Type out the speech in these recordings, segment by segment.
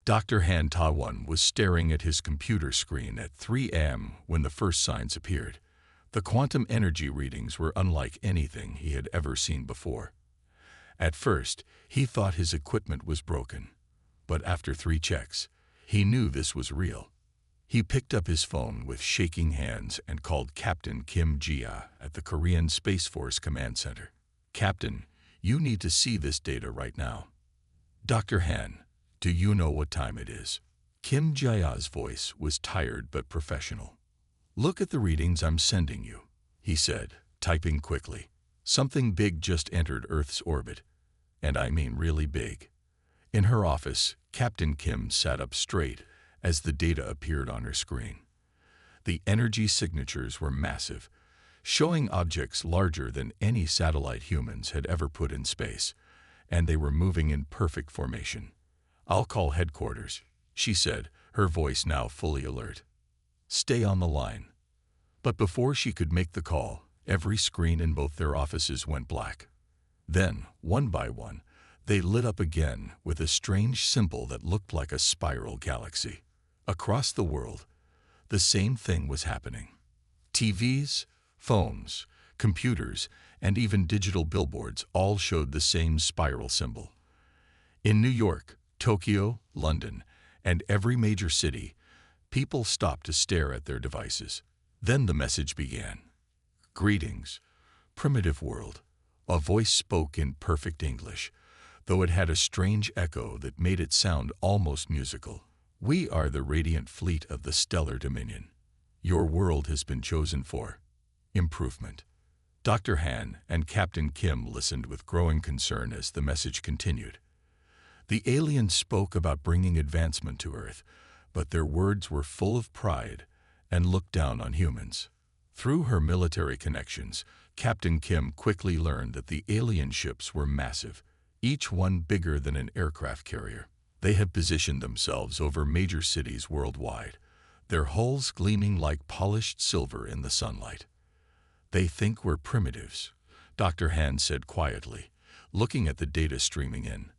Dr. Han Ta-won was staring at his computer screen at 3 a.m. when the first signs appeared. The quantum energy readings were unlike anything he had ever seen before. At first, he thought his equipment was broken, but after 3 checks, he knew this was real. He picked up his phone with shaking hands and called Captain Kim Jia at the Korean Space Force Command Center. "Captain, you need to see this data right now." "Dr. Han, do you know what time it is?" Kim Jaya's voice was tired but professional. "Look at the readings I'm sending you," he said, typing quickly. "Something big just entered Earth's orbit, and I mean really big." In her office, Captain Kim sat up straight as the data appeared on her screen. The energy signatures were massive, showing objects larger than any satellite humans had ever put in space, and they were moving in perfect formation. "I'll call headquarters," she said, her voice now fully alert. "Stay on the line." But before she could make the call, every screen in both their offices went black. Then, one by one, they lit up again with a strange symbol that looked like a spiral galaxy. Across the world, the same thing was happening. TVs, phones, computers, and even digital billboards all showed the same spiral symbol. In New York, Tokyo, London, and every major city, people stopped to stare at their devices. Then the message began. "Greetings, primitive world." A voice spoke in perfect English, though it had a strange echo that made it sound almost musical. "We are the radiant fleet of the Stellar Dominion. Your world has been chosen for improvement." Dr. Han and Captain Kim listened with growing concern as the message continued. The aliens spoke about bringing advancement to Earth, but their words were full of pride and looked down on humans. Through her military connections, Captain Kim quickly learned that the alien ships were massive, each one bigger than an aircraft carrier. They had positioned themselves over major cities worldwide, their hulls gleaming like polished silver in the sunlight. "They think we're primitives," Dr. Han said quietly, looking at the data streaming in.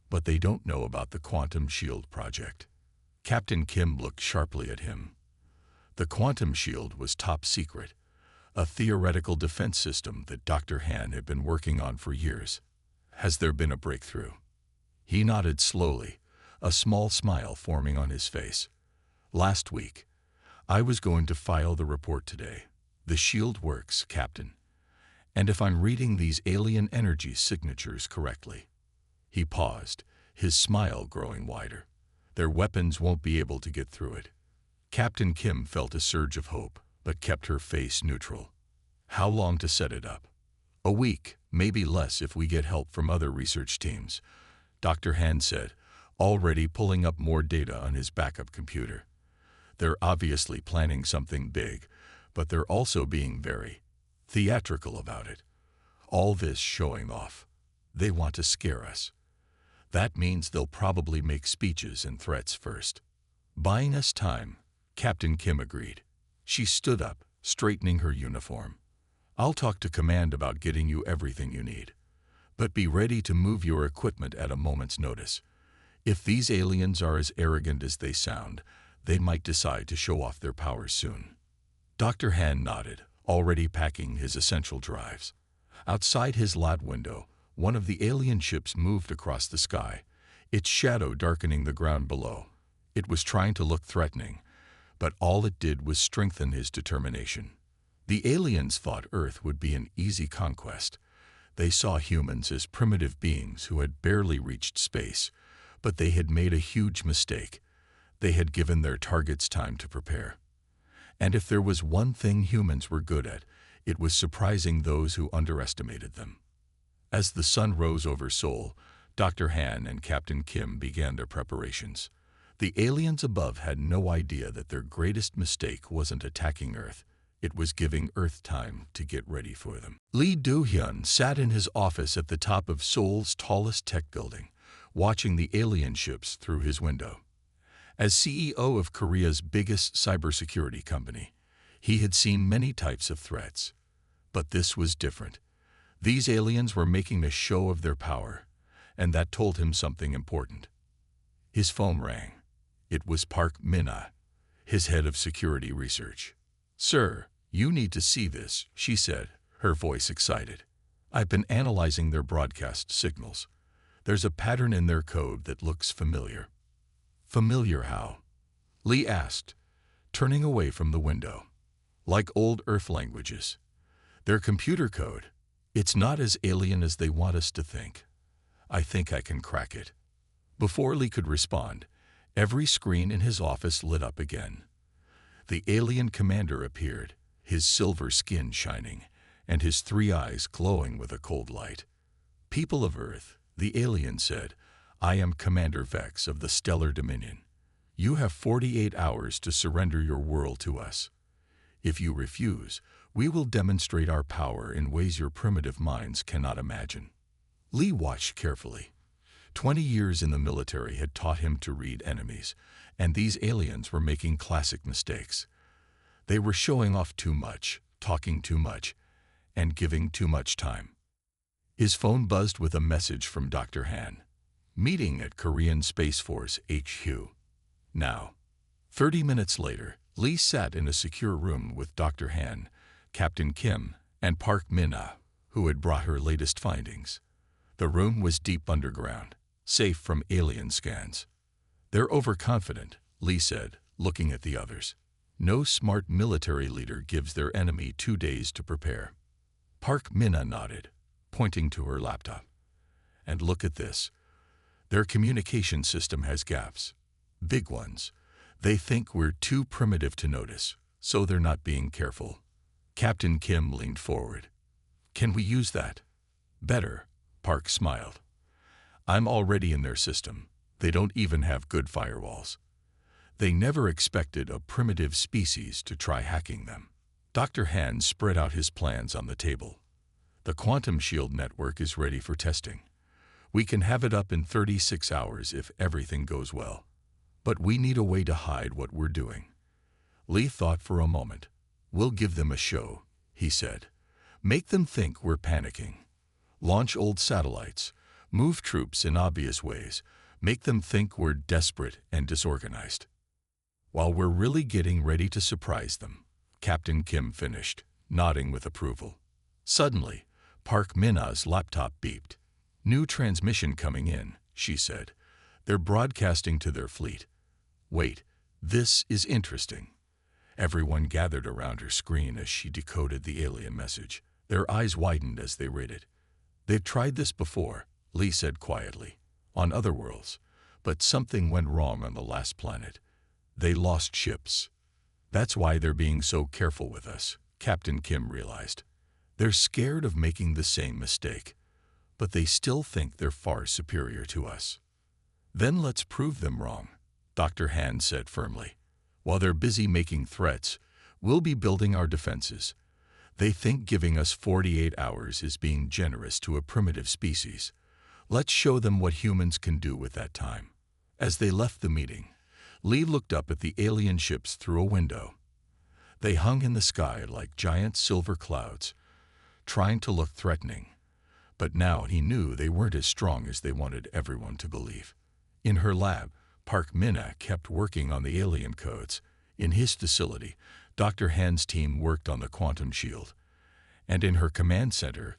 "But they don't know about the Quantum Shield project." Captain Kim looked sharply at him. The Quantum Shield was top secret, a theoretical defense system that Dr. Han had been working on for years. "Has there been a breakthrough?" He nodded slowly, a small smile forming on his face. "Last week, I was going to file the report today. The shield works, Captain. And if I'm reading these alien energy signatures correctly." He paused, his smile growing wider. "Their weapons won't be able to get through it." Captain Kim felt a surge of hope, but kept her face neutral. "How long to set it up?" "A week, maybe less if we get help from other research teams," Dr. Han said, already pulling up more data on his backup computer. "They're obviously planning something big, but they're also being very theatrical about it. All this showing off. They want to scare us. That means they'll probably make speeches and threats first." "Buying us time," Captain Kim agreed. She stood up, straightening her uniform. "I'll talk to command about getting you everything you need. But be ready to move your equipment at a moment's notice. If these aliens are as arrogant as they sound, they might decide to show off their powers soon." Dr. Han nodded, already packing his essential drives. Outside his lot window, one of the alien ships moved across the sky, its shadow darkening the ground below. It was trying to look threatening, but all it did was strengthen his determination. The aliens thought Earth would be an easy conquest. They saw humans as primitive beings who had barely reached space, but they had made a huge mistake. They had given their targets time to prepare. And if there was one thing humans were good at, it was surprising those who underestimated them. As the sun rose over Seoul, Dr. Han and Captain Kim began their preparations. The aliens above had no idea that their greatest mistake wasn't attacking Earth. It was giving Earth time to get ready for them. Lee Do-hyun sat in his office at the top of Seoul's tallest tech building, watching the alien ships through his window. As CEO of Korea's biggest cybersecurity company, he had seen many types of threats. But this was different. These aliens were making a show of their power, and that told him something important. His phone rang. It was Park Minna, his head of security research. "Sir, you need to see this," she said, her voice excited. "I've been analyzing their broadcast signals. There's a pattern in their code that looks familiar." "Familiar how?" Lee asked, turning away from the window. "Like old Earth languages. Their computer code. It's not as alien as they want us to think. I think I can crack it." Before Lee could respond, every screen in his office lit up again. The alien commander appeared, his silver skin shining, and his 3 eyes glowing with a cold light. "People of Earth," the alien said, "I am Commander Vex of the Stellar Dominion. You have 48 hours to surrender your world to us. If you refuse, we will demonstrate our power in ways your primitive minds cannot imagine." Lee watched carefully. 20 years in the military had taught him to read enemies, and these aliens were making classic mistakes. They were showing off too much, talking too much, and giving too much time. His phone buzzed with a message from Dr. Han. "Meeting at Korean Space Force HQ. Now." 30 minutes later, Lee sat in a secure room with Dr. Han, Captain Kim, and Park Minna, who had brought her latest findings. The room was deep underground, safe from alien scans. "They're overconfident," Lee said, looking at the others. "No smart military leader gives their enemy 2 days to prepare." Park Minna nodded, pointing to her laptop. "And look at this. Their communication system has gaps. Big ones. They think we're too primitive to notice, so they're not being careful." Captain Kim leaned forward. "Can we use that?" "Better," Park smiled. "I'm already in their system. They don't even have good firewalls. They never expected a primitive species to try hacking them." Dr. Han spread out his plans on the table. "The quantum shield network is ready for testing. We can have it up in 36 hours if everything goes well. But we need a way to hide what we're doing." Lee thought for a moment. "We'll give them a show," he said. "Make them think we're panicking. Launch old satellites, move troops in obvious ways, make them think we're desperate and disorganized. While we're really getting ready to surprise them," Captain Kim finished, nodding with approval. Suddenly, Park Minna's laptop beeped. "New transmission coming in," she said. "They're broadcasting to their fleet. Wait, this is interesting." Everyone gathered around her screen as she decoded the alien message. Their eyes widened as they read it. "They've tried this before," Lee said quietly, "on other worlds, but something went wrong on the last planet. They lost ships. That's why they're being so careful with us," Captain Kim realized. "They're scared of making the same mistake, but they still think they're far superior to us." "Then let's prove them wrong," Dr. Han said firmly. "While they're busy making threats, we'll be building our defenses. They think giving us 48 hours is being generous to a primitive species. Let's show them what humans can do with that time." As they left the meeting, Lee looked up at the alien ships through a window. They hung in the sky like giant silver clouds, trying to look threatening. But now he knew they weren't as strong as they wanted everyone to believe. In her lab, Park Minna kept working on the alien codes. In his facility, Dr. Han's team worked on the quantum shield. And in her command center,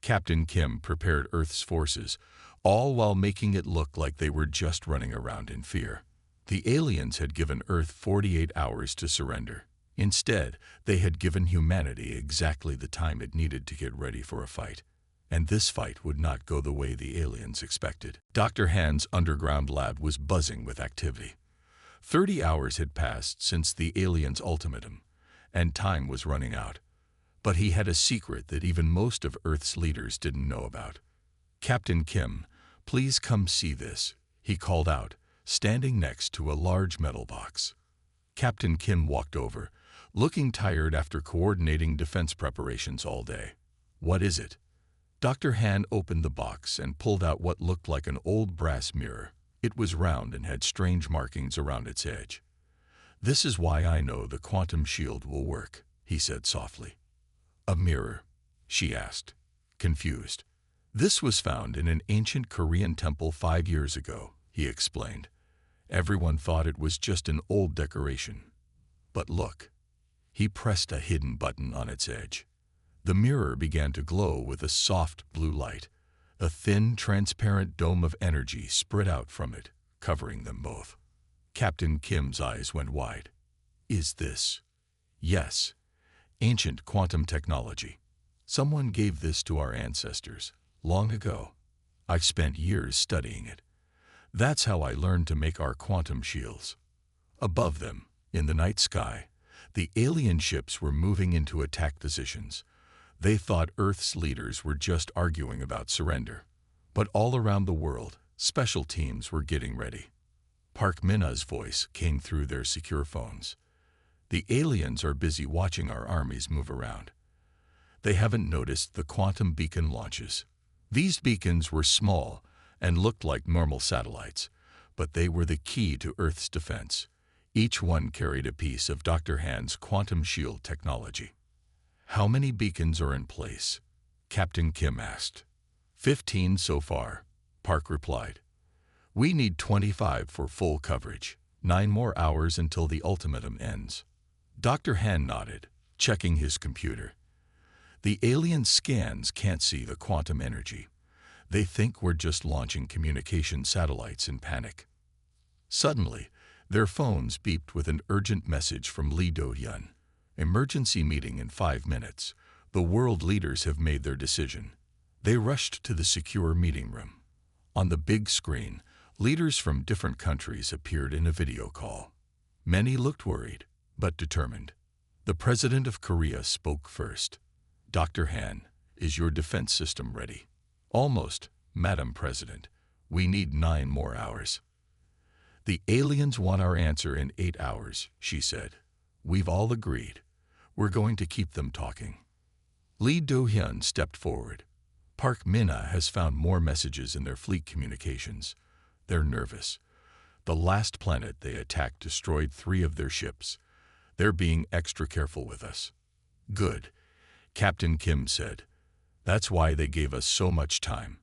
Captain Kim prepared Earth's forces, all while making it look like they were just running around in fear. The aliens had given Earth 48 hours to surrender. Instead, they had given humanity exactly the time it needed to get ready for a fight. And this fight would not go the way the aliens expected. Dr. Han's underground lab was buzzing with activity. 30 hours had passed since the aliens' ultimatum, and time was running out. But he had a secret that even most of Earth's leaders didn't know about. "Captain Kim, please come see this," he called out, standing next to a large metal box. Captain Kim walked over, looking tired after coordinating defense preparations all day. "What is it?" Dr. Han opened the box and pulled out what looked like an old brass mirror. It was round and had strange markings around its edge. "This is why I know the quantum shield will work," he said softly. "A mirror?" she asked, confused. "This was found in an ancient Korean temple 5 years ago," he explained. Everyone thought it was just an old decoration. But look, he pressed a hidden button on its edge. The mirror began to glow with a soft blue light. A thin, transparent dome of energy spread out from it, covering them both. Captain Kim's eyes went wide. Is this? Yes, ancient quantum technology. Someone gave this to our ancestors, long ago. I spent years studying it. That's how I learned to make our quantum shields. Above them, in the night sky, the alien ships were moving into attack positions. They thought Earth's leaders were just arguing about surrender. But all around the world, special teams were getting ready. Park Minna's voice came through their secure phones. The aliens are busy watching our armies move around. They haven't noticed the quantum beacon launches. These beacons were small and looked like normal satellites, but they were the key to Earth's defense. Each one carried a piece of Dr. Han's quantum shield technology. How many beacons are in place? Captain Kim asked. 15 so far, Park replied. We need 25 for full coverage. 9 more hours until the ultimatum ends. Dr. Han nodded, checking his computer. The alien scans can't see the quantum energy. They think we're just launching communication satellites in panic. Suddenly, their phones beeped with an urgent message from Lee Do-hyun. Emergency meeting in 5 minutes. The world leaders have made their decision. They rushed to the secure meeting room. On the big screen, leaders from different countries appeared in a video call. Many looked worried, but determined. The president of Korea spoke first. Dr. Han, is your defense system ready? Almost, Madam President. We need 9 more hours. The aliens want our answer in 8 hours, she said. We've all agreed. We're going to keep them talking. Lee Do-hyun stepped forward. Park Minna has found more messages in their fleet communications. They're nervous. The last planet they attacked destroyed 3 of their ships. They're being extra careful with us. Good, Captain Kim said. That's why they gave us so much time.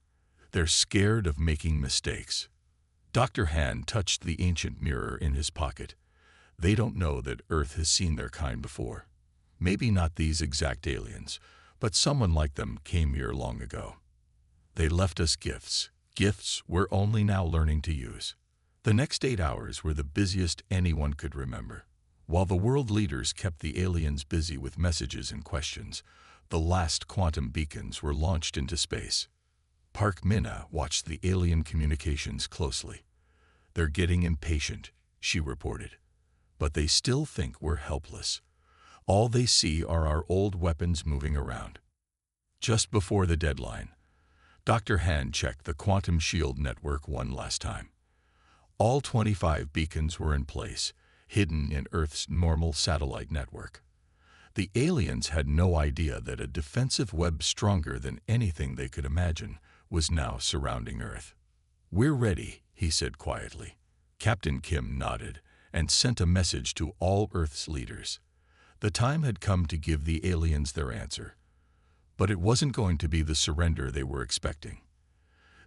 They're scared of making mistakes. Dr. Han touched the ancient mirror in his pocket. They don't know that Earth has seen their kind before. Maybe not these exact aliens, but someone like them came here long ago. They left us gifts we're only now learning to use. The next 8 hours were the busiest anyone could remember. While the world leaders kept the aliens busy with messages and questions, the last quantum beacons were launched into space. Park Minna watched the alien communications closely. They're getting impatient, she reported. But they still think we're helpless. All they see are our old weapons moving around. Just before the deadline, Dr. Han checked the quantum shield network one last time. All 25 beacons were in place, hidden in Earth's normal satellite network. The aliens had no idea that a defensive web stronger than anything they could imagine was now surrounding Earth. We're ready, he said quietly. Captain Kim nodded and sent a message to all Earth's leaders. The time had come to give the aliens their answer. But it wasn't going to be the surrender they were expecting.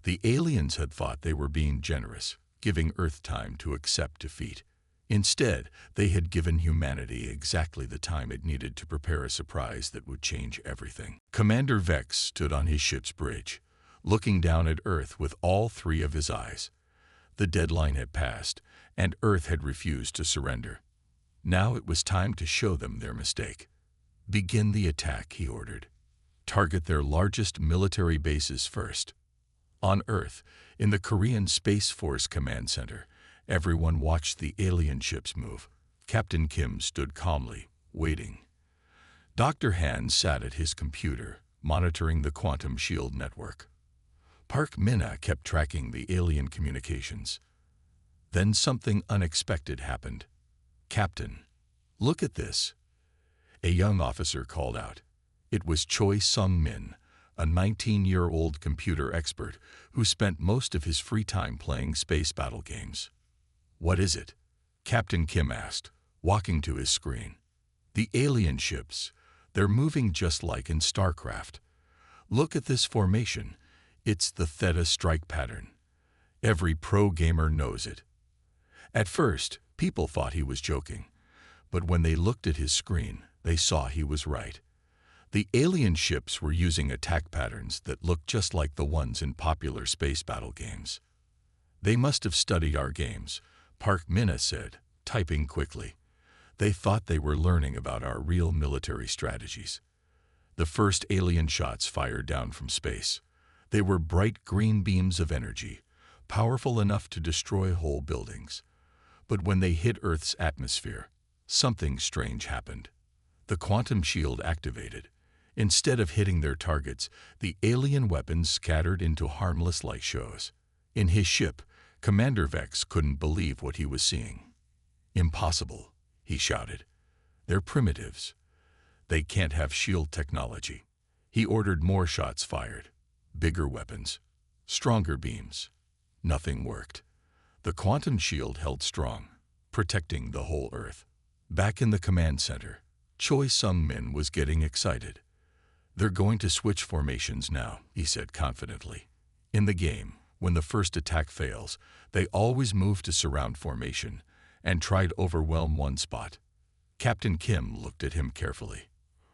The aliens had thought they were being generous, giving Earth time to accept defeat. Instead, they had given humanity exactly the time it needed to prepare a surprise that would change everything. Commander Vex stood on his ship's bridge, looking down at Earth with all 3 of his eyes. The deadline had passed, and Earth had refused to surrender. Now it was time to show them their mistake. Begin the attack, he ordered. Target their largest military bases first. On Earth, in the Korean Space Force Command Center, everyone watched the alien ships move. Captain Kim stood calmly, waiting. Dr. Han sat at his computer, monitoring the quantum shield network. Park Minna kept tracking the alien communications. Then something unexpected happened. Captain, look at this. A young officer called out. It was Choi Sung-min, a 19-year-old computer expert who spent most of his free time playing space battle games. What is it? Captain Kim asked, walking to his screen. The alien ships. They're moving just like in StarCraft. Look at this formation. It's the Theta strike pattern. Every pro gamer knows it. At first, people thought he was joking, but when they looked at his screen, they saw he was right. The alien ships were using attack patterns that looked just like the ones in popular space battle games. "They must have studied our games," Park Minna said, typing quickly. "They thought they were learning about our real military strategies." The first alien shots fired down from space. They were bright green beams of energy, powerful enough to destroy whole buildings. But when they hit Earth's atmosphere, something strange happened. The quantum shield activated. Instead of hitting their targets, the alien weapons scattered into harmless light shows. In his ship, Commander Vex couldn't believe what he was seeing. "Impossible," he shouted. "They're primitives. They can't have shield technology." He ordered more shots fired. Bigger weapons. Stronger beams. Nothing worked. The quantum shield held strong, protecting the whole Earth. Back in the command center, Choi Sung-min was getting excited. "They're going to switch formations now," he said confidently. "In the game, when the first attack fails, they always move to surround formation and try to overwhelm one spot." Captain Kim looked at him carefully.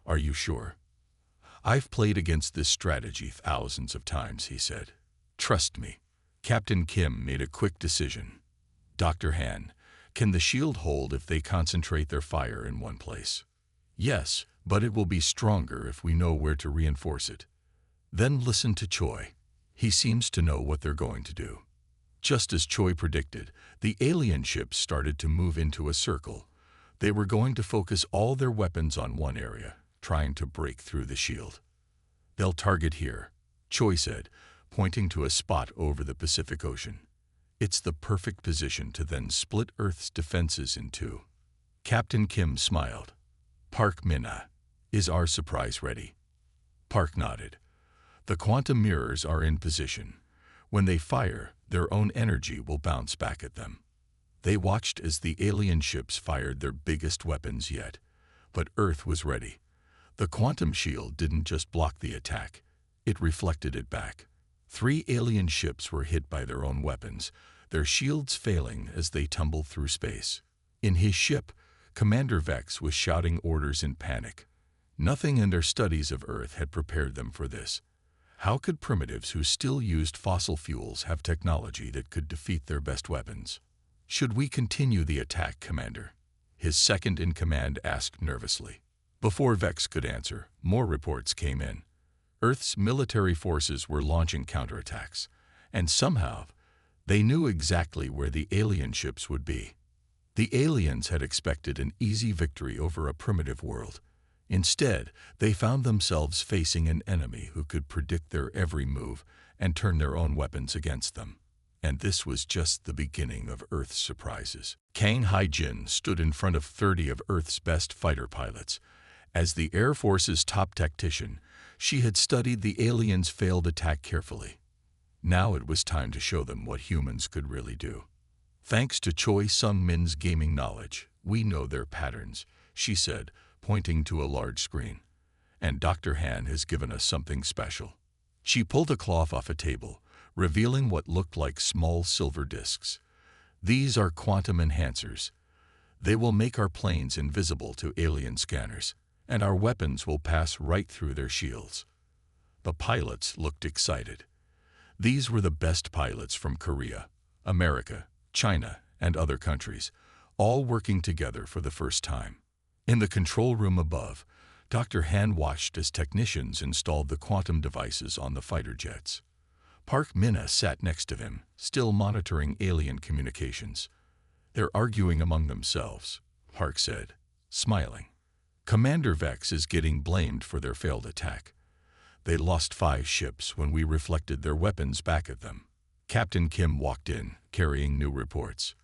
"Are you sure?" "I've played against this strategy thousands of times," he said. "Trust me." Captain Kim made a quick decision. "Dr. Han, can the shield hold if they concentrate their fire in one place?" "Yes, but it will be stronger if we know where to reinforce it." "Then listen to Choi. He seems to know what they're going to do." Just as Choi predicted, the alien ships started to move into a circle. They were going to focus all their weapons on one area, trying to break through the shield. "They'll target here," Choi said, pointing to a spot over the Pacific Ocean. "It's the perfect position to then split Earth's defenses in two." Captain Kim smiled. "Park Minna, is our surprise ready?" Park nodded. "The quantum mirrors are in position. When they fire, their own energy will bounce back at them." They watched as the alien ships fired their biggest weapons yet, but Earth was ready. The quantum shield didn't just block the attack, it reflected it back. 3 alien ships were hit by their own weapons, their shields failing as they tumbled through space. In his ship, Commander Vex was shouting orders in panic. Nothing in their studies of Earth had prepared them for this. How could primitives who still used fossil fuels have technology that could defeat their best weapons? "Should we continue the attack, Commander?" his second-in-command asked nervously. Before Vex could answer, more reports came in. Earth's military forces were launching counterattacks, and somehow, they knew exactly where the alien ships would be. The aliens had expected an easy victory over a primitive world. Instead, they found themselves facing an enemy who could predict their every move and turn their own weapons against them. And this was just the beginning of Earth's surprises. Kang Hai-jin stood in front of 30 of Earth's best fighter pilots. As the Air Force's top tactician, she had studied the aliens' failed attack carefully. Now it was time to show them what humans could really do. "Thanks to Choi Sung-min's gaming knowledge, we know their patterns," she said, pointing to a large screen. "And Dr. Han has given us something special." She pulled a cloth off a table, revealing what looked like small silver discs. "These are quantum enhancers. They will make our planes invisible to alien scanners, and our weapons will pass right through their shields." The pilots looked excited. These were the best pilots from Korea, America, China, and other countries, all working together for the first time. In the control room above, Dr. Han watched as technicians installed the quantum devices on the fighter jets. Park Minna sat next to him, still monitoring alien communications. "They're arguing among themselves," Park said, smiling. "Commander Vex is getting blamed for their failed attack. They lost 5 ships when we reflected their weapons back at them." Captain Kim walked in, carrying new reports.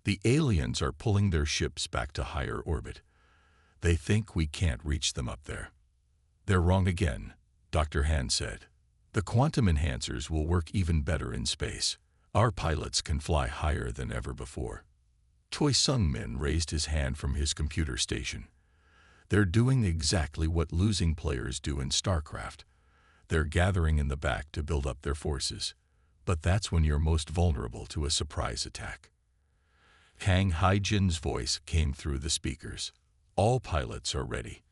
"The aliens are pulling their ships back to higher orbit. They think we can't reach them up there." "They're wrong again," Dr. Han said. "The quantum enhancers will work even better in space. Our pilots can fly higher than ever before." Choi Sung-min raised his hand from his computer station. "They're doing exactly what losing players do in StarCraft. They're gathering in the back to build up their forces. But that's when you're most vulnerable to a surprise attack." Kang Haijin's voice came through the speakers. All pilots are ready.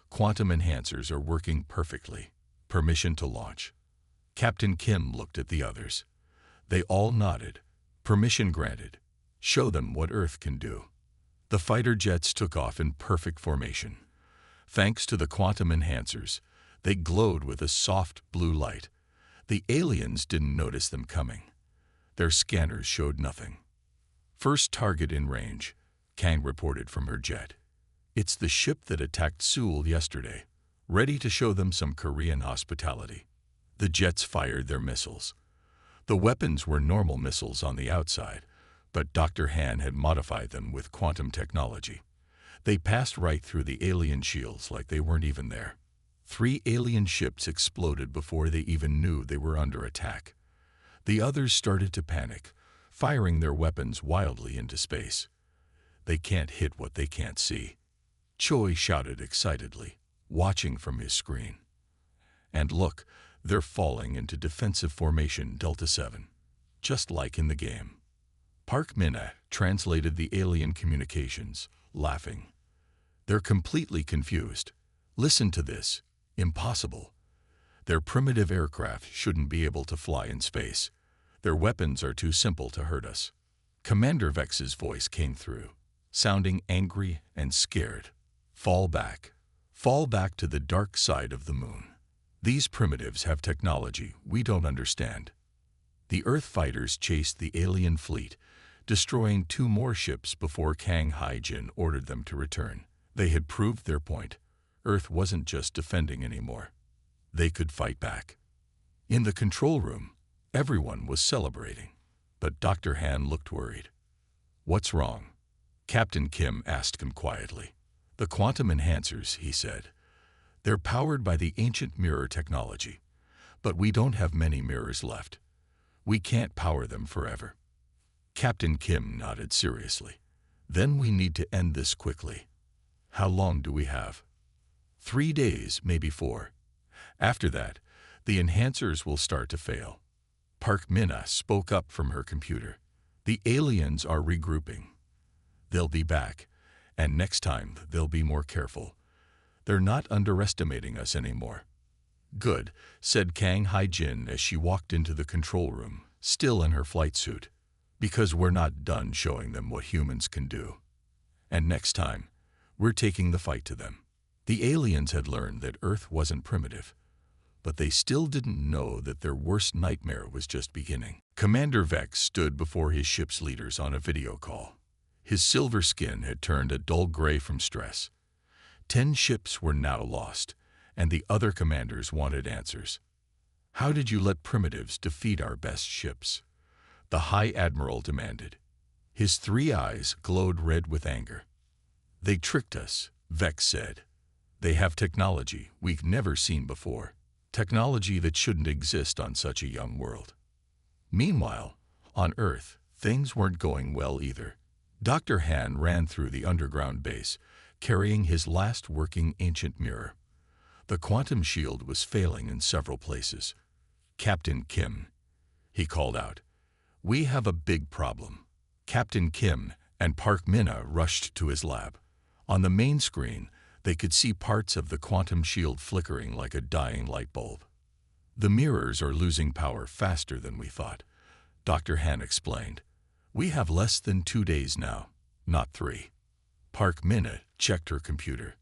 Quantum enhancers are working perfectly. Permission to launch. Captain Kim looked at the others. They all nodded. Permission granted. Show them what Earth can do. The fighter jets took off in perfect formation. Thanks to the quantum enhancers, they glowed with a soft blue light. The aliens didn't notice them coming. Their scanners showed nothing. First target in range, Kang reported from her jet. It's the ship that attacked Seoul yesterday, ready to show them some Korean hospitality. The jets fired their missiles. The weapons were normal missiles on the outside, but Dr. Han had modified them with quantum technology. They passed right through the alien shields like they weren't even there. 3 alien ships exploded before they even knew they were under attack. The others started to panic, firing their weapons wildly into space. They can't hit what they can't see. Choi shouted excitedly, watching from his screen. And look, they're falling into defensive formation Delta 7, just like in the game. Park Min-a translated the alien communications, laughing. They're completely confused. Listen to this. Impossible. Their primitive aircraft shouldn't be able to fly in space. Their weapons are too simple to hurt us. Commander Vex's voice came through, sounding angry and scared. Fall back. Fall back to the dark side of the moon. These primitives have technology we don't understand. The Earth fighters chased the alien fleet, destroying 2 more ships before Kang Haijin ordered them to return. They had proved their point. Earth wasn't just defending anymore. They could fight back. In the control room, everyone was celebrating, but Dr. Han looked worried. What's wrong? Captain Kim asked him quietly. The quantum enhancers, he said. They're powered by the ancient mirror technology, but we don't have many mirrors left. We can't power them forever. Captain Kim nodded seriously. Then we need to end this quickly. How long do we have? 3 days, maybe 4. After that, the enhancers will start to fail. Park Min-a spoke up from her computer. The aliens are regrouping. They'll be back, and next time they'll be more careful. They're not underestimating us anymore. Good, said Kang Haijin as she walked into the control room, still in her flight suit. Because we're not done showing them what humans can do. And next time, we're taking the fight to them. The aliens had learned that Earth wasn't primitive, but they still didn't know that their worst nightmare was just beginning. Commander Vex stood before his ship's leaders on a video call. His silver skin had turned a dull gray from stress. 10 ships were now lost, and the other commanders wanted answers. How did you let primitives defeat our best ships? The High Admiral demanded. His 3 eyes glowed red with anger. They tricked us, Vex said. They have technology we've never seen before, technology that shouldn't exist on such a young world. Meanwhile, on Earth, things weren't going well either. Dr. Han ran through the underground base, carrying his last working ancient mirror. The quantum shield was failing in several places. Captain Kim, he called out. We have a big problem. Captain Kim and Park Min-a rushed to his lab. On the main screen, they could see parts of the quantum shield flickering like a dying light bulb. The mirrors are losing power faster than we thought, Dr. Han explained. We have less than 2 days now, not 3. Park Min-a checked her computer.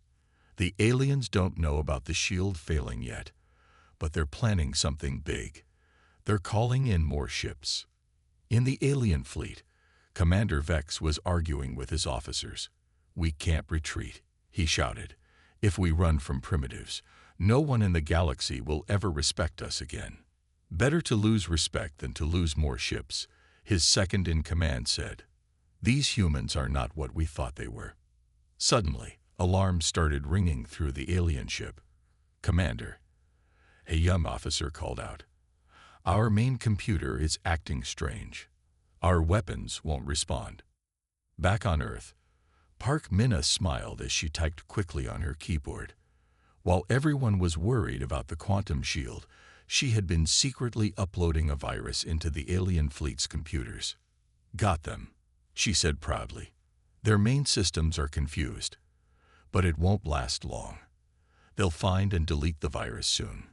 The aliens don't know about the shield failing yet, but they're planning something big. They're calling in more ships. In the alien fleet, Commander Vex was arguing with his officers. We can't retreat, he shouted. If we run from primitives, no one in the galaxy will ever respect us again. Better to lose respect than to lose more ships, his second-in-command said. These humans are not what we thought they were. Suddenly, alarms started ringing through the alien ship. Commander, a young officer called out. Our main computer is acting strange. Our weapons won't respond. Back on Earth, Park Min-a smiled as she typed quickly on her keyboard. While everyone was worried about the quantum shield, she had been secretly uploading a virus into the alien fleet's computers. Got them, she said proudly. Their main systems are confused, but it won't last long. They'll find and delete the virus soon.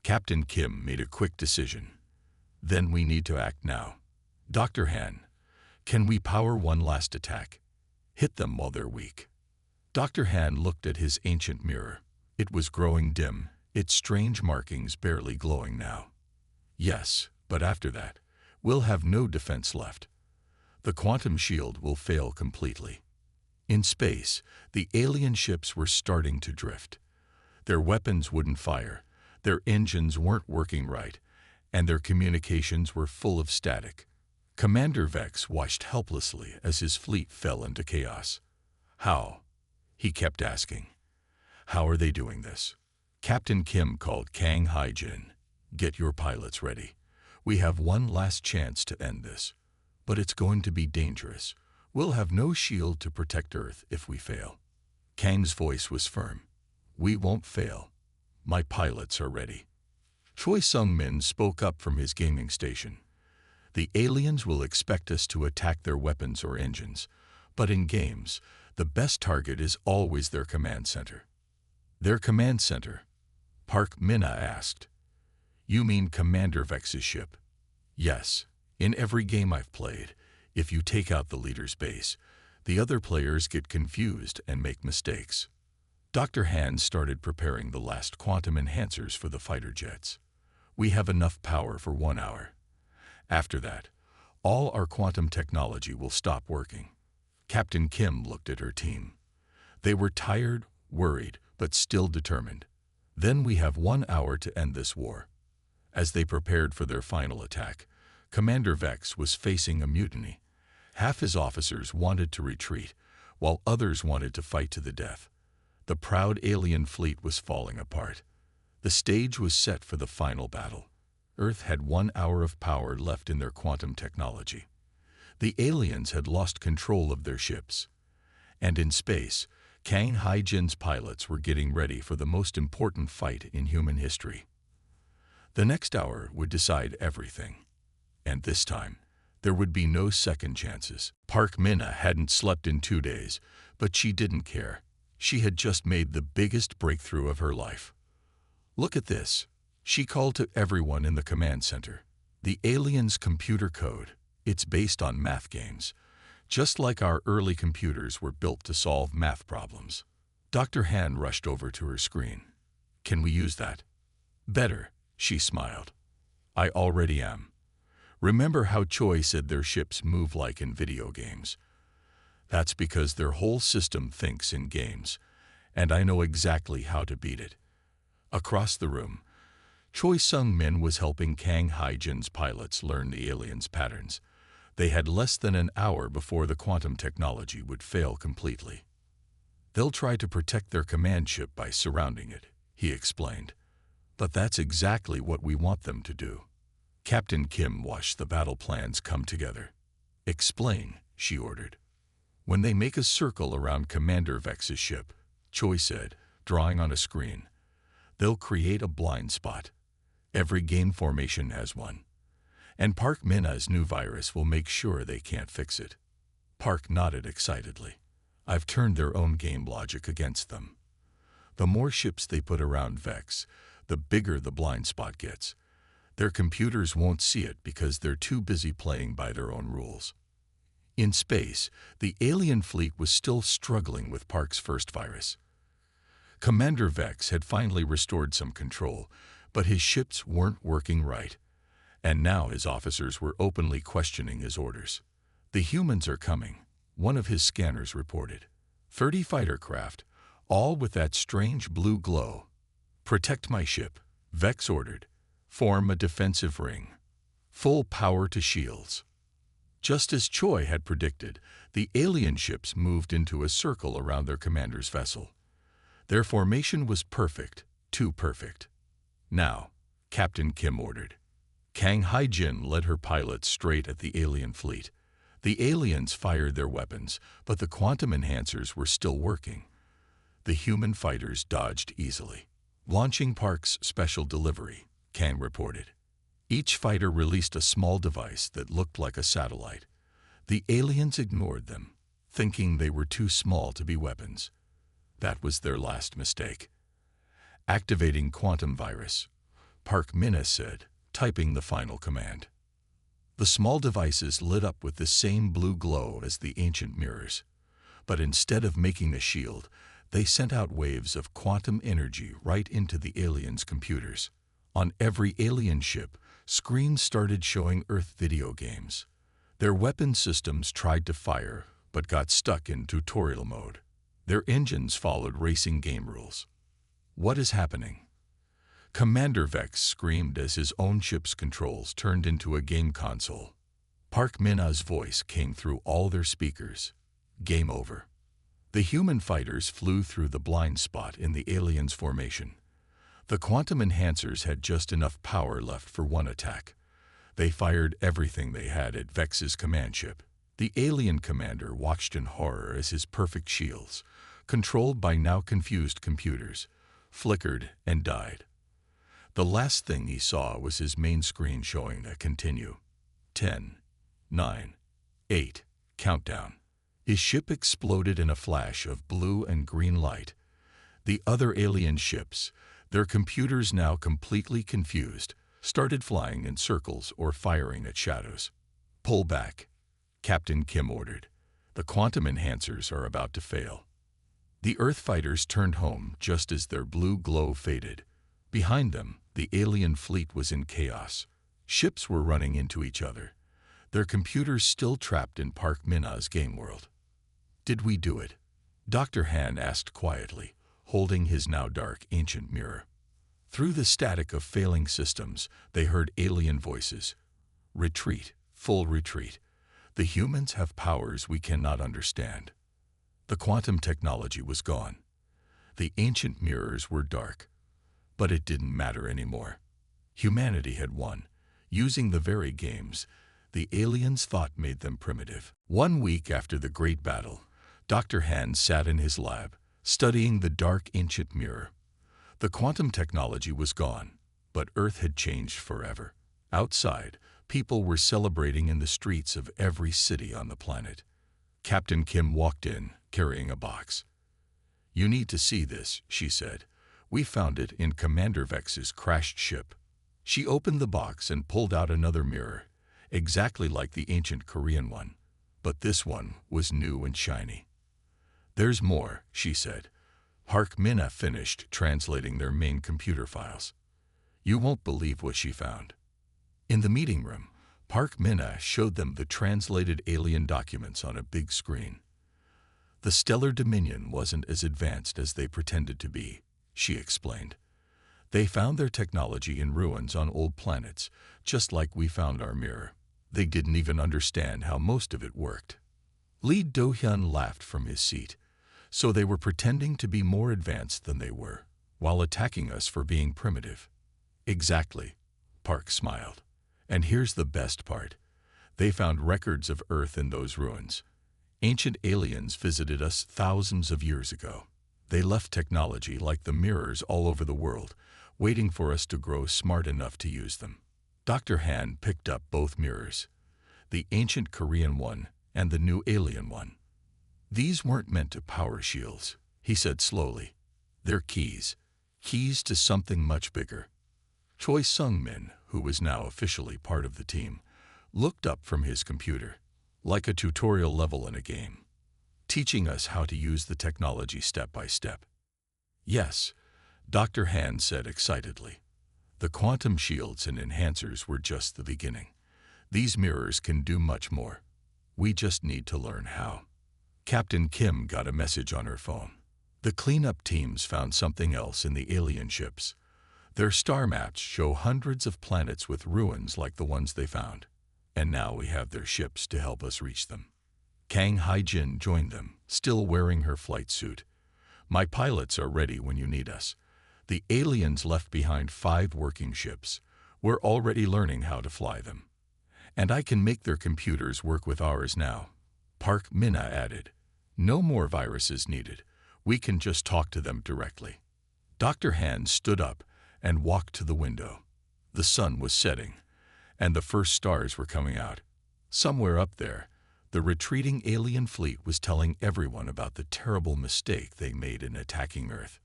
Captain Kim made a quick decision. Then we need to act now. Dr. Han, can we power one last attack? Hit them while they're weak. Dr. Han looked at his ancient mirror. It was growing dim, its strange markings barely glowing now. Yes, but after that, we'll have no defense left. The quantum shield will fail completely. In space, the alien ships were starting to drift. Their weapons wouldn't fire, their engines weren't working right, and their communications were full of static. Commander Vex watched helplessly as his fleet fell into chaos. How? He kept asking. How are they doing this? Captain Kim called Kang Haijin. Get your pilots ready. We have one last chance to end this. But it's going to be dangerous. We'll have no shield to protect Earth if we fail. Kang's voice was firm. We won't fail. My pilots are ready. Choi Sung-min spoke up from his gaming station. The aliens will expect us to attack their weapons or engines, but in games, the best target is always their command center. Their command center? Park Minna asked. You mean Commander Vex's ship? Yes. In every game I've played, if you take out the leader's base, the other players get confused and make mistakes. Dr. Han started preparing the last quantum enhancers for the fighter jets. We have enough power for 1 hour. After that, all our quantum technology will stop working. Captain Kim looked at her team. They were tired, worried, but still determined. Then we have 1 hour to end this war. As they prepared for their final attack, Commander Vex was facing a mutiny. Half his officers wanted to retreat, while others wanted to fight to the death. The proud alien fleet was falling apart. The stage was set for the final battle. Earth had 1 hour of power left in their quantum technology. The aliens had lost control of their ships. And in space, Kang Haijin's pilots were getting ready for the most important fight in human history. The next hour would decide everything. And this time, there would be no second chances. Park Minna hadn't slept in 2 days, but she didn't care. She had just made the biggest breakthrough of her life. Look at this, she called to everyone in the command center. The aliens' computer code, it's based on math games, just like our early computers were built to solve math problems. Dr. Han rushed over to her screen. Can we use that? Better, she smiled. I already am. Remember how Choi said their ships move like in video games? That's because their whole system thinks in games, and I know exactly how to beat it. Across the room, Choi Sung-min was helping Kang Haijin's pilots learn the aliens' patterns. They had less than an hour before the quantum technology would fail completely. They'll try to protect their command ship by surrounding it, he explained. But that's exactly what we want them to do. Captain Kim watched the battle plans come together. Explain, she ordered. When they make a circle around Commander Vex's ship, Choi said, drawing on a screen, they'll create a blind spot. Every game formation has one. And Park Minna's new virus will make sure they can't fix it. Park nodded excitedly. I've turned their own game logic against them. The more ships they put around Vex, the bigger the blind spot gets. Their computers won't see it because they're too busy playing by their own rules. In space, the alien fleet was still struggling with Park's first virus. Commander Vex had finally restored some control, but his ships weren't working right. And now his officers were openly questioning his orders. The humans are coming, one of his scanners reported. 30 fighter craft, all with that strange blue glow. Protect my ship, Vex ordered. Form a defensive ring. Full power to shields. Just as Choi had predicted, the alien ships moved into a circle around their commander's vessel. Their formation was perfect, too perfect. Now, Captain Kim ordered. Kang Haijin led her pilots straight at the alien fleet. The aliens fired their weapons, but the quantum enhancers were still working. The human fighters dodged easily. Launching Park's special delivery, Kang reported. Each fighter released a small device that looked like a satellite. The aliens ignored them, thinking they were too small to be weapons. That was their last mistake. Activating quantum virus, Park Minna said, typing the final command. The small devices lit up with the same blue glow as the ancient mirrors, but instead of making a shield, they sent out waves of quantum energy right into the aliens' computers. On every alien ship, screens started showing Earth video games. Their weapon systems tried to fire, but got stuck in tutorial mode. Their engines followed racing game rules. What is happening? Commander Vex screamed as his own ship's controls turned into a game console. Park Minna's voice came through all their speakers. Game over. The human fighters flew through the blind spot in the aliens' formation. The quantum enhancers had just enough power left for one attack. They fired everything they had at Vex's command ship. The alien commander watched in horror as his perfect shields, controlled by now confused computers, flickered and died. The last thing he saw was his main screen showing a continue. 10, 9, 8, countdown. His ship exploded in a flash of blue and green light. The other alien ships, their computers now completely confused, started flying in circles or firing at shadows. Pull back, Captain Kim ordered. The quantum enhancers are about to fail. The Earth fighters turned home just as their blue glow faded. Behind them, the alien fleet was in chaos. Ships were running into each other, their computers still trapped in Park Minna's game world. Did we do it? Dr. Han asked quietly, holding his now dark ancient mirror. Through the static of failing systems, they heard alien voices. Retreat, full retreat. The humans have powers we cannot understand. The quantum technology was gone. The ancient mirrors were dark. But it didn't matter anymore. Humanity had won. Using the very games the aliens thought made them primitive. 1 week after the Great Battle, Dr. Han sat in his lab, studying the dark ancient mirror. The quantum technology was gone, but Earth had changed forever. Outside, people were celebrating in the streets of every city on the planet. Captain Kim walked in, carrying a box. "You need to see this," she said. "We found it in Commander Vex's crashed ship." She opened the box and pulled out another mirror, exactly like the ancient Korean one, but this one was new and shiny. "There's more," she said. Park Minna finished translating their main computer files. You won't believe what she found. In the meeting room, Park Minna showed them the translated alien documents on a big screen. The Stellar Dominion wasn't as advanced as they pretended to be, she explained. They found their technology in ruins on old planets, just like we found our mirror. They didn't even understand how most of it worked. Lee Do-hyun laughed from his seat. So they were pretending to be more advanced than they were, while attacking us for being primitive. Exactly, Park smiled. And here's the best part. They found records of Earth in those ruins. Ancient aliens visited us thousands of years ago. They left technology like the mirrors all over the world, waiting for us to grow smart enough to use them. Dr. Han picked up both mirrors, the ancient Korean one and the new alien one. "These weren't meant to power shields," he said slowly. "They're keys to something much bigger." Choi Sung-min, who was now officially part of the team, looked up from his computer, like a tutorial level in a game, teaching us how to use the technology step by step. "Yes," Dr. Han said excitedly. "The quantum shields and enhancers were just the beginning. These mirrors can do much more. We just need to learn how." Captain Kim got a message on her phone. The cleanup teams found something else in the alien ships. Their star maps show hundreds of planets with ruins like the ones they found. And now we have their ships to help us reach them. Kang Hae-jin joined them, still wearing her flight suit. "My pilots are ready when you need us. The aliens left behind 5 working ships. We're already learning how to fly them. And I can make their computers work with ours now." Park Minna added, "No more viruses needed. We can just talk to them directly." Dr. Han stood up and walked to the window. The sun was setting, and the first stars were coming out. Somewhere up there, The retreating alien fleet was telling everyone about the terrible mistake they made in attacking Earth.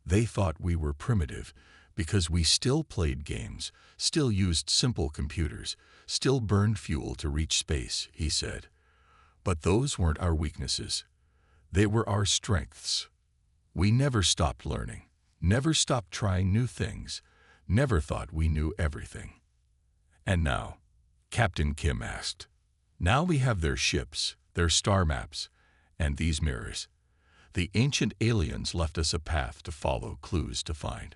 They thought we were primitive because we still played games, still used simple computers, still burned fuel to reach space, he said. But those weren't our weaknesses. They were our strengths. We never stopped learning, never stopped trying new things, never thought we knew everything. And now, Captain Kim asked, now we have their ships, their star maps, and these mirrors. The ancient aliens left us a path to follow, clues to find.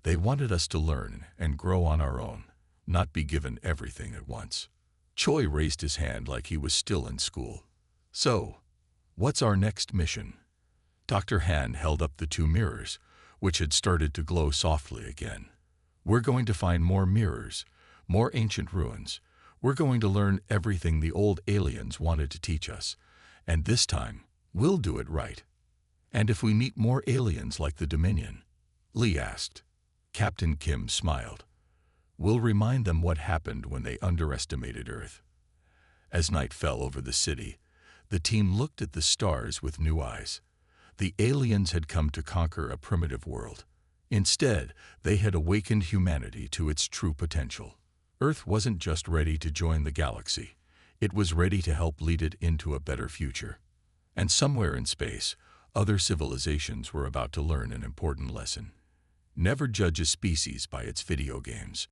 They wanted us to learn and grow on our own, not be given everything at once. Choi raised his hand like he was still in school. So, what's our next mission? Dr. Han held up the two mirrors, which had started to glow softly again. We're going to find more mirrors, more ancient ruins. We're going to learn everything the old aliens wanted to teach us, and this time, we'll do it right. And if we meet more aliens like the Dominion? Lee asked. Captain Kim smiled. We'll remind them what happened when they underestimated Earth. As night fell over the city, the team looked at the stars with new eyes. The aliens had come to conquer a primitive world. Instead, they had awakened humanity to its true potential. Earth wasn't just ready to join the galaxy. It was ready to help lead it into a better future. And somewhere in space, other civilizations were about to learn an important lesson. Never judge a species by its video games.